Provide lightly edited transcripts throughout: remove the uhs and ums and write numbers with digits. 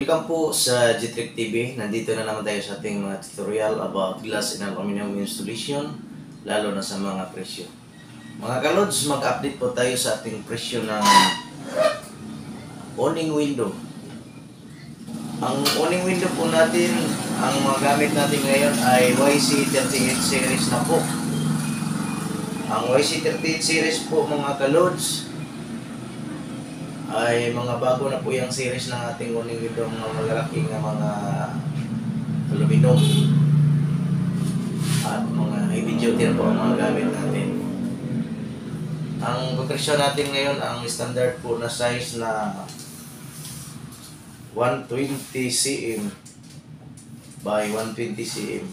Welcome po sa Jitrick TV. Nandito na naman tayo sa ating mga tutorial about glass and aluminum installation, lalo na sa mga presyo. Mga kalods, mag-update po tayo sa ating presyo ng awning window. Ang awning window po natin, ang mga gamit natin ngayon ay YC38 series na po. Ang YC38 series po mga kalods ay mga bago na po yung series ng ating awning window, mga malalaking mga aluminum at mga heavy duty na po ang mga gamit natin. Ang presyo natin ngayon, ang standard po na size na 120 cm by 120 cm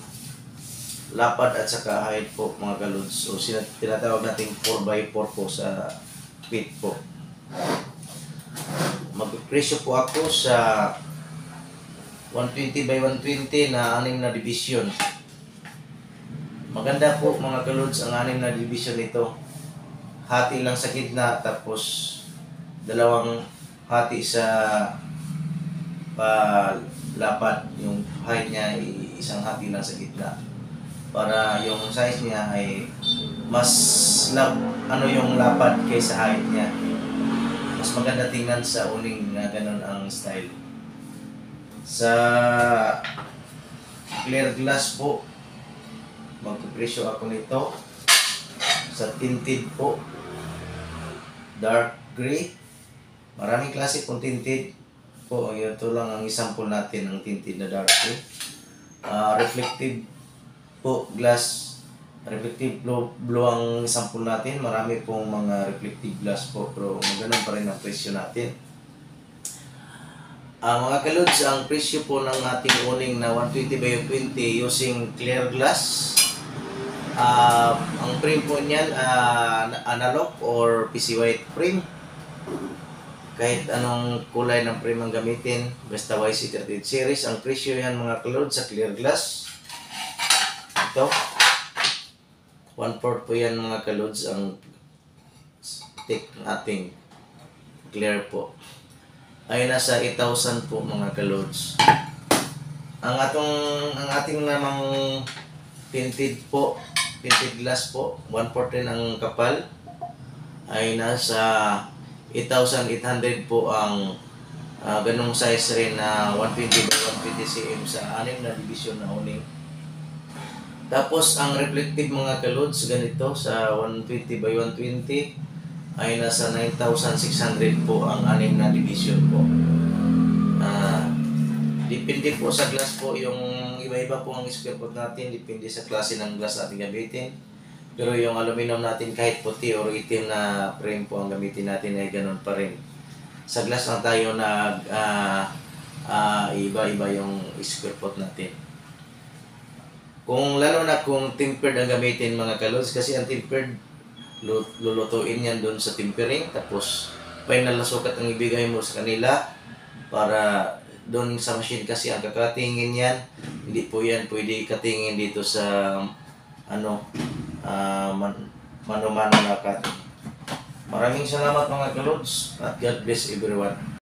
lapad at saka height po mga kalods. So tinatawag natin 4x4 po sa feet po. Magpresyo po ako sa 120 by 120 na 6 na division. Maganda po mga kalods ang 6 na division nito. Hati lang sa gitna, tapos dalawang hati sa palapad. Yung height niya ay isang hati lang sa gitna. Para yung size niya ay mas yung lapad kaysa height niya. Mas maganda tingnan sa awning na ganun ang style. Sa clear glass po, magpipresyo ako nito. Sa tinted po, dark gray. Maraming klase pong tinted po. Ito lang ang example natin ng tinted na dark gray. Reflective po glass. Reflective blue ang sample natin. Marami pong mga reflective glass po, pero maganda pa rin ang presyo natin. Mga kalods, ang presyo po ng ating awning na 120 by 120 using clear glass. Ang frame po niyan, analog or PC white frame. Kahit anong kulay ng frame ang gamitin, basta YC38 series. Ang presyo yan mga kalods sa clear glass. Ito. 1/4 po yan mga kalods ang stick ating clear po ay nasa 8,000 po mga kalods. Ang ating namang tinted po, tinted glass po, 1/4 rin ang kapal, ay nasa 8,800 po ang ganong size rin na 120 by 120 cm sa 6 na division na awning. Tapos ang reflective mga kalods ganito sa 120 by 120 ay nasa 9,600 po ang 6 na division po. Depende po sa glass po, yung iba-iba po ang square foot natin, depende sa klase ng glass natin gamitin. Pero yung aluminum natin kahit puti o itim na frame po ang gamitin natin ay ganun pa rin. Sa glass lang tayo iba-iba yung square foot natin. Lalo na kung tempered ang gamitin mga kalods, kasi ang tempered lulutuin yan doon sa tempering, tapos final na sukat ang ibigay mo sa kanila para doon sa machine kasi ang kakatingin yan. Hindi po yan pwede katingin dito sa mano-mano na cutting. Maraming salamat mga kalods at God bless everyone.